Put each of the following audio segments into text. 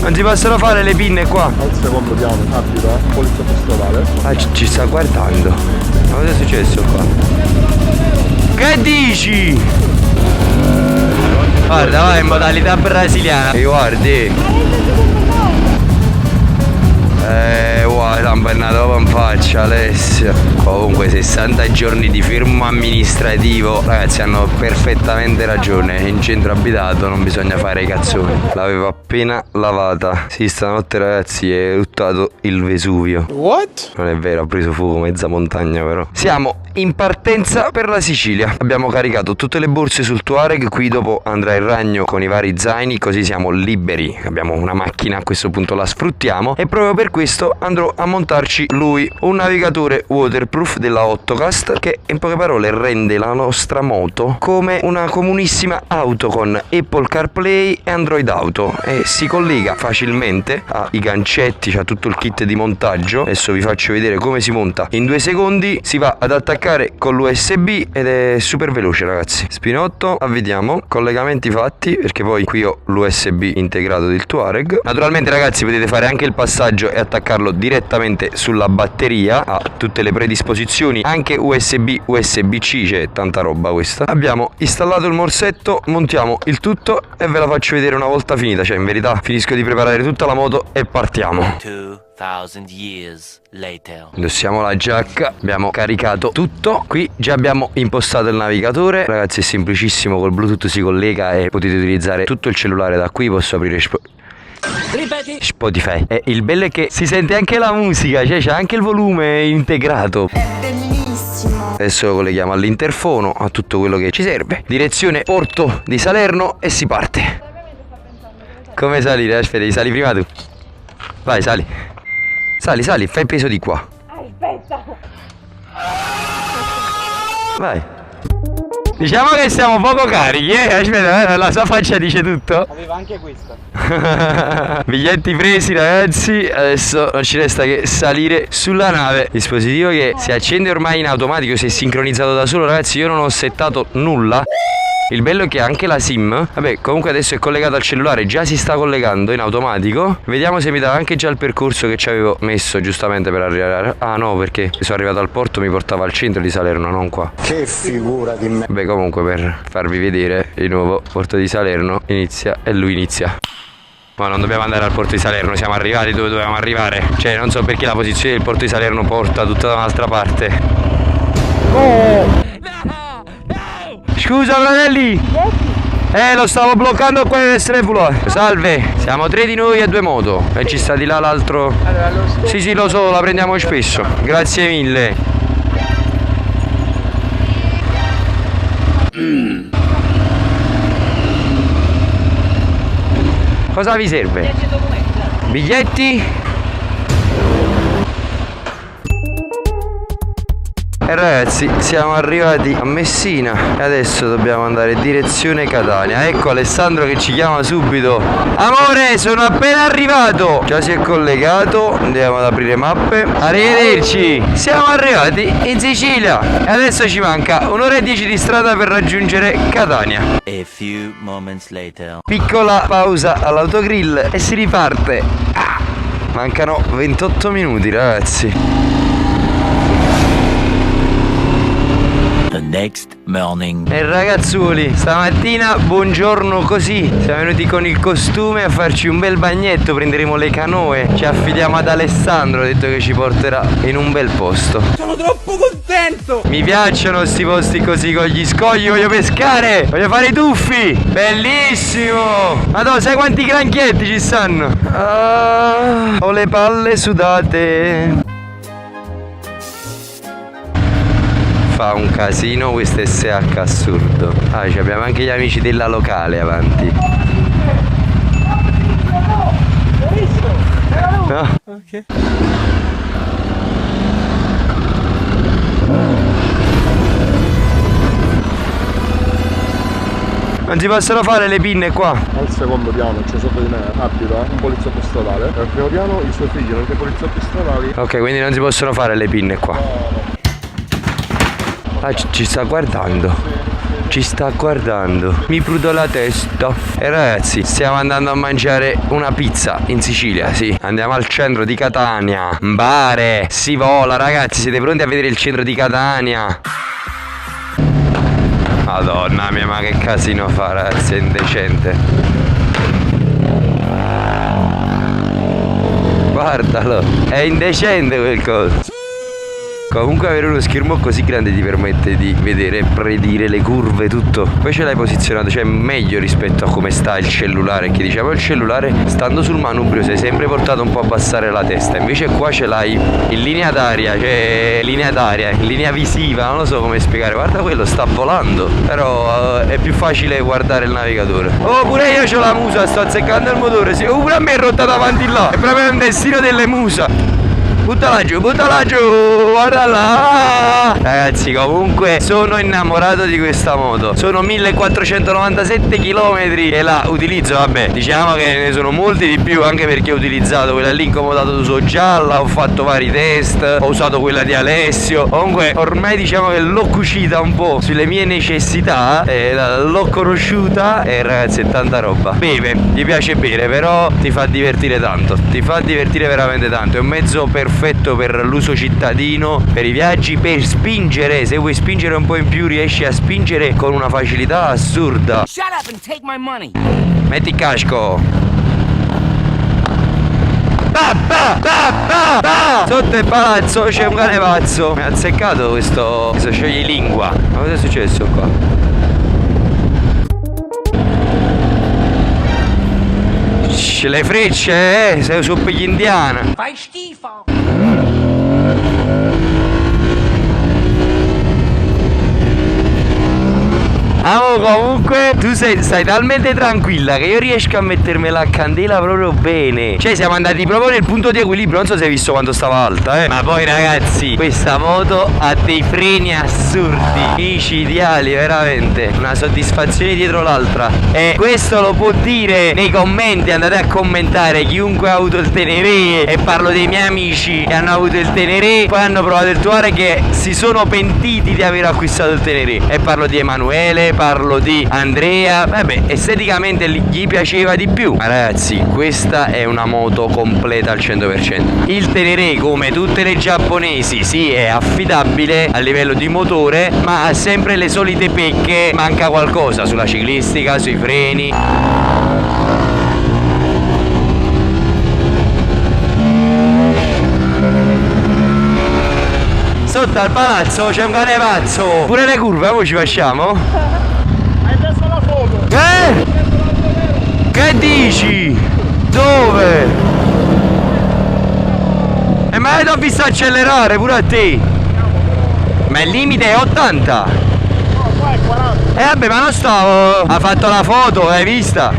Non si possono fare le pinne qua. Al secondo piano, abita un poliziotto stradale. Ah, ci sta guardando. Ma cosa è successo qua? Che dici? Guarda, vai in modalità brasiliana. E guardi. Guarda, un pennato in faccia, Alessia. Comunque 60 giorni di fermo amministrativo. Ragazzi, hanno perfettamente ragione. In centro abitato non bisogna fare i cazzoni. L'avevo appena lavata. Sì, stanotte ragazzi è eruttato il Vesuvio. What? Non è vero, ha preso fuoco mezza montagna però. Siamo in partenza per la Sicilia. Abbiamo caricato tutte le borse sul Touareg. Qui dopo andrà il ragno con i vari zaini, così siamo liberi. Abbiamo una macchina, a questo punto la sfruttiamo. E proprio per questo andrò a montarci lui, un navigatore waterproof della Ottocast, che in poche parole rende la nostra moto come una comunissima auto con Apple CarPlay e Android Auto, e si collega facilmente ai gancetti, c'ha tutto il kit di montaggio. Adesso vi faccio vedere come si monta in 2 secondi. Si va ad attaccare con l'USB ed è super veloce ragazzi. Spinotto, avvediamo, collegamenti fatti, perché poi qui ho l'USB integrato del Touareg. Naturalmente ragazzi potete fare anche il passaggio e attaccarlo direttamente sulla batteria, ha tutte le predisposizioni, anche USB, USB-C, c'è tanta roba questa. Abbiamo installato il morsetto, montiamo il tutto e ve la faccio vedere una volta finita, cioè in verità finisco di preparare tutta la moto e partiamo. 2000 years later. Indossiamo la giacca, abbiamo caricato tutto. Qui già abbiamo impostato il navigatore. Ragazzi è semplicissimo, col Bluetooth si collega e potete utilizzare tutto il cellulare da qui. Posso aprire Spotify. E il bello è che si sente anche la musica, cioè c'è anche il volume integrato. È bellissimo. Adesso lo colleghiamo all'interfono, a tutto quello che ci serve. Direzione Porto di Salerno e si parte. Come salire? Aspetta, sali prima tu. Vai, sali. Sali, sali, fai il peso di qua. Aspetta. Vai. Diciamo che siamo poco carichi, Aspetta, la sua faccia dice tutto. Aveva anche questa. Biglietti presi ragazzi. Adesso non ci resta che salire sulla nave. Dispositivo che si accende ormai in automatico, si è sincronizzato da solo ragazzi. Io non ho settato nulla. Il bello è che anche la SIM, vabbè, comunque adesso è collegata al cellulare, già si sta collegando in automatico. Vediamo se mi dà anche già il percorso che ci avevo messo giustamente per arrivare. Ah no, perché sono arrivato al porto, mi portava al centro di Salerno, non qua. Che figura di me. Beh, comunque per farvi vedere il nuovo porto di Salerno inizia e lui inizia. Ma non dobbiamo andare al porto di Salerno, siamo arrivati dove dovevamo arrivare. Cioè non so perché la posizione del porto di Salerno porta tutta da un'altra parte. Oh! Scusa fratelli! Lo stavo bloccando qua nel Strefulore. Salve, siamo 3 di noi e 2 moto. E ci sta di là l'altro. Sì, lo so, la prendiamo spesso. Grazie mille. Cosa vi serve? Biglietti? E ragazzi siamo arrivati a Messina e adesso dobbiamo andare in direzione Catania. Ecco Alessandro che ci chiama subito. Amore, sono appena arrivato. Già si è collegato, andiamo ad aprire mappe. Arrivederci. Siamo arrivati in Sicilia e adesso ci manca 1 ora e 10 di strada per raggiungere Catania. A few moments later. Piccola pausa all'autogrill e si riparte. Mancano 28 minuti ragazzi. The next morning. E ragazzuoli, stamattina buongiorno così. Siamo venuti con il costume a farci un bel bagnetto. Prenderemo le canoe. Ci affidiamo ad Alessandro, ha detto che ci porterà in un bel posto. Sono troppo contento. Mi piacciono sti posti così con gli scogli. Voglio pescare, voglio fare i tuffi. Bellissimo. Madonna, sai quanti granchietti ci stanno? Ho le palle sudate. Fa un casino questo SH assurdo. Abbiamo anche gli amici della locale avanti. No? Ok. Non si possono fare le pinne qua. Al secondo piano, cioè sotto di me, abita un poliziotto stradale. Al primo piano i suoi figli, anche poliziotti stradali. Ok, quindi non si possono fare le pinne qua. Ci sta guardando. Ci sta guardando. Mi prudo la testa. E ragazzi, stiamo andando a mangiare una pizza in Sicilia, sì. Andiamo al centro di Catania. Mbare. Si vola, ragazzi. Siete pronti a vedere il centro di Catania? Madonna mia, ma che casino fa, ragazzi, è indecente. Guardalo, è indecente quel coso. Comunque avere uno schermo così grande ti permette di vedere, predire le curve, tutto. Poi ce l'hai posizionato, cioè meglio rispetto a come sta il cellulare, che diciamo il cellulare stando sul manubrio sei sempre portato un po' a abbassare la testa. Invece qua ce l'hai in linea d'aria, cioè in linea visiva, non lo so come spiegare. Guarda quello, sta volando. Però è più facile guardare il navigatore. Oh, pure io c'ho la musa, sto azzeccando il motore, sì. Pure a me è rotta davanti là. È proprio un destino delle musa. Buttala giù, guarda là. Ragazzi, comunque sono innamorato di questa moto. Sono 1497 km e la utilizzo, vabbè, diciamo che ne sono molti di più, anche perché ho utilizzato quella lì incomodato d'uso gialla, ho fatto vari test, ho usato quella di Alessio. Comunque ormai diciamo che l'ho cucita un po' sulle mie necessità, l'ho conosciuta e ragazzi è tanta roba. Beve, gli piace bere, però ti fa divertire tanto, ti fa divertire veramente tanto. È un mezzo perfetto per l'uso cittadino, per i viaggi, per spingere. Se vuoi spingere un po' in più riesci a spingere con una facilità assurda. Shut up and take my money. Metti il casco. Sotto il palazzo c'è un cane pazzo. Mi ha azzeccato questo scioglilingua. Ma cosa è successo qua? Le frecce, sei su pigli indiana. Fai schifo. Comunque tu stai talmente tranquilla che io riesco a mettermela a candela proprio bene. Cioè siamo andati proprio nel punto di equilibrio. Non so se hai visto quanto stava alta, Ma poi ragazzi, questa moto ha dei freni assurdi, micidiali, veramente. Una soddisfazione dietro l'altra. E questo lo può dire nei commenti. Andate a commentare chiunque ha avuto il Teneré. E parlo dei miei amici che hanno avuto il Teneré, poi hanno provato il Touareg, che si sono pentiti di aver acquistato il Teneré. E parlo di Emanuele, parlo di Andrea. Vabbè, esteticamente gli piaceva di più. Ma ragazzi, questa è una moto completa al 100%. Il Teneré, come tutte le giapponesi, sì, è affidabile a livello di motore, ma ha sempre le solite pecche. Manca qualcosa sulla ciclistica, sui freni. Sotto al palazzo c'è un cane pazzo. Pure le curve, ora ci facciamo? Hai preso la foto? Che dici? Dove? Ma l'ho visto accelerare pure a te. Ma il limite è 80. No, qua è 40. Vabbè, ma non stavo. Ha fatto la foto, l'hai vista?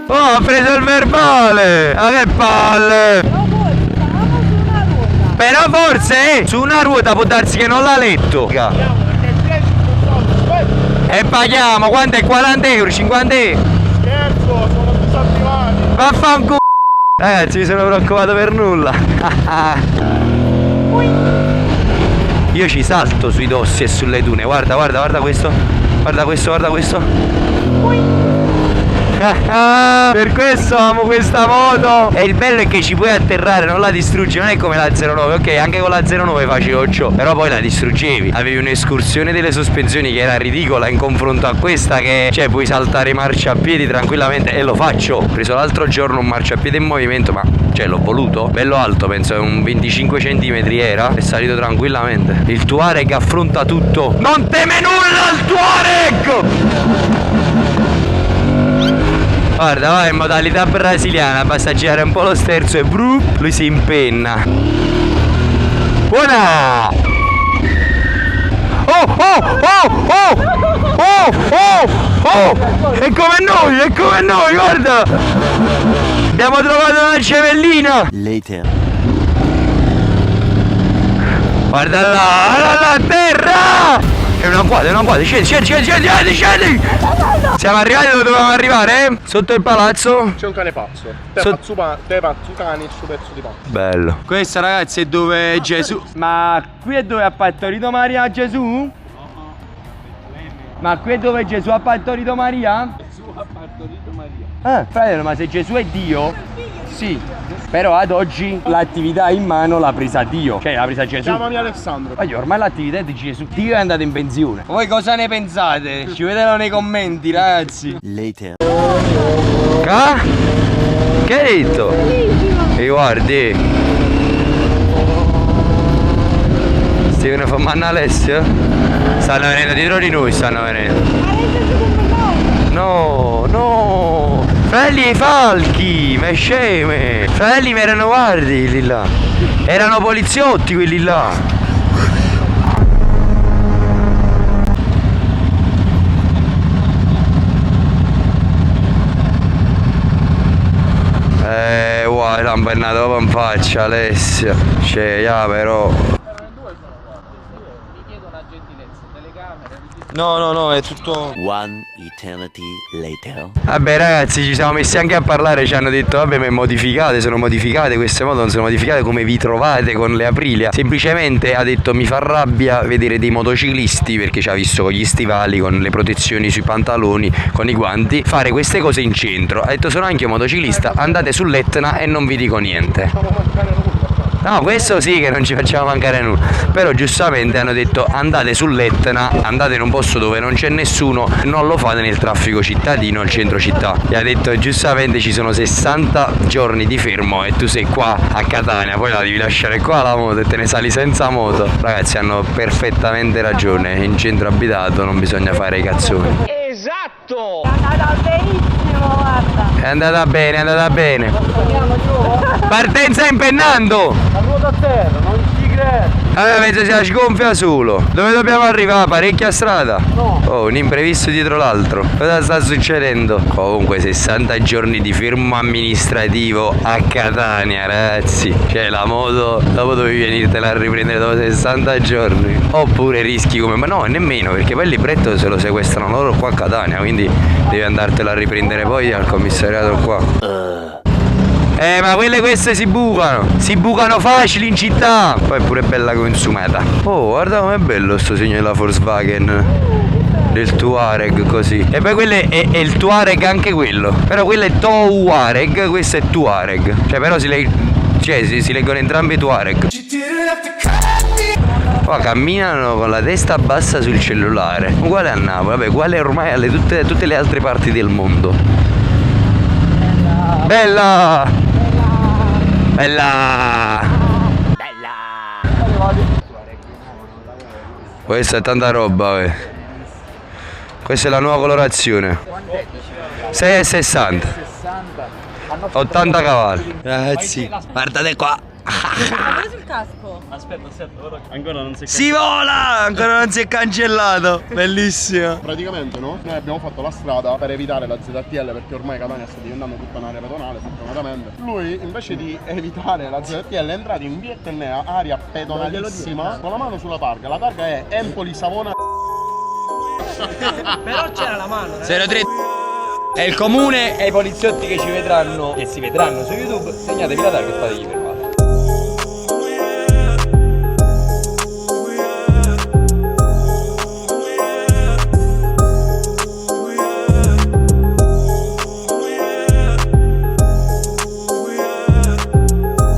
Oh, ha preso il verbale. Ma che palle. Però forse su una ruota può darsi che non l'ha letto. E paghiamo, quanto è? 40 euro, 50 euro? Scherzo, sono disattivati. Vaffanculo. Ragazzi, mi sono preoccupato per nulla. Io ci salto sui dossi e sulle dune. Guarda questo. Guarda questo. Per questo amo questa moto. E il bello è che ci puoi atterrare, non la distruggi. Non è come la 09, ok, anche con la 09 facevo ciò, però poi la distruggevi. Avevi un'escursione delle sospensioni che era ridicola in confronto a questa, che cioè puoi saltare i marciapiedi tranquillamente. E lo faccio. Ho preso l'altro giorno un marciapiede in movimento, ma cioè l'ho voluto. Bello alto, penso un 25 cm era. È salito tranquillamente. Il Touareg affronta tutto. Non teme nulla il Touareg. Guarda, va in modalità brasiliana, basta girare un po' lo sterzo e brup, lui si impenna. Buona! È come noi, guarda! Abbiamo trovato una cevellina! Later. Guarda là, a terra! È una quadra, scendi! Siamo arrivati dove dovevamo arrivare, Sotto il palazzo. C'è un cane pazzo. Te pazzo cani, il suo pezzo di pazzo. Bello. Questo ragazzi è dove Gesù. Ma qui è dove ha partorito Maria Gesù? Ma qui è dove Gesù ha partorito Maria? Gesù ha partorito Maria. Fratello, ma se Gesù è Dio? Sì. Però ad oggi l'attività in mano l'ha presa Dio. Cioè l'ha presa Gesù. Chiamami Alessandro. Voglio, ormai l'attività è di Gesù. Dio è andato in pensione. Voi cosa ne pensate? Scrivetelo nei commenti, ragazzi. Later. Che hai detto? E guardi. Stiamo filmando Alessio? Stanno venendo dietro di noi, stanno venendo. No, no. Fratelli e i falchi, ma sceme. Fratelli mi erano, guardi, lì là. Erano poliziotti quelli là. Guarda, l'hanno pennato proprio in faccia, Alessio. Cioè, però. No, è tutto. One eternity later. Vabbè ragazzi, ci siamo messi anche a parlare, ci hanno detto vabbè, ma sono modificate, queste moto non sono modificate, come vi trovate con le Aprilia? Semplicemente ha detto mi fa rabbia vedere dei motociclisti, perché ci ha visto con gli stivali, con le protezioni sui pantaloni, con i guanti, fare queste cose in centro. Ha detto sono anche un motociclista, andate sull'Etna e non vi dico niente. No, questo sì che non ci facciamo mancare nulla. Però giustamente hanno detto andate sull'Etna, andate in un posto dove non c'è nessuno, non lo fate nel traffico cittadino, al centro città. Gli ha detto giustamente ci sono 60 giorni di fermo e tu sei qua a Catania, poi la devi lasciare qua la moto e te ne sali senza moto. Ragazzi, hanno perfettamente ragione, in centro abitato non bisogna fare i cazzoni. Esatto! È andata benissimo, guarda. È andata bene. Partenza impennando! La ruota a terra, non ci credo. Penso sia sgonfia solo. Dove dobbiamo arrivare? Parecchia strada? No. Oh, un imprevisto dietro l'altro. Cosa sta succedendo? Comunque 60 giorni di fermo amministrativo a Catania, ragazzi. Cioè la moto dopo dovevi venirtela a riprendere dopo 60 giorni. Oppure rischi come. Ma no, nemmeno, perché poi il libretto se lo sequestrano loro qua a Catania, quindi devi andartelo a riprendere poi al commissariato qua. Ma queste si bucano facili in città. Poi è pure bella consumata. Oh, guarda com'è bello sto segno della Volkswagen, del Touareg così. E poi quello è il Touareg anche quello. Però quello è Touareg, questo è Touareg. Cioè però si leggono entrambi Touareg. Qua camminano con la testa bassa sul cellulare. Uguale a Napoli, vabbè, uguale ormai a tutte le altre parti del mondo. Bella! Questa è tanta roba, Questa è la nuova colorazione. 6,60. 80 cavalli. Ragazzi, guardate qua. Sul casco. Aspetta, ancora non si è Si vola! Ancora non si è cancellato. Bellissimo. Praticamente no? Noi abbiamo fatto la strada per evitare la ZTL, perché ormai Catania sta diventando tutta un'area pedonale, fortunatamente. Lui invece di evitare la ZTL è entrato in via Etnea, area pedonalissima, con la mano sulla targa. La targa è Empoli Savona. Però c'era la mano. 03. È il comune e i poliziotti che ci vedranno, che si vedranno su YouTube. Segnatevi la targa e fategli fermare.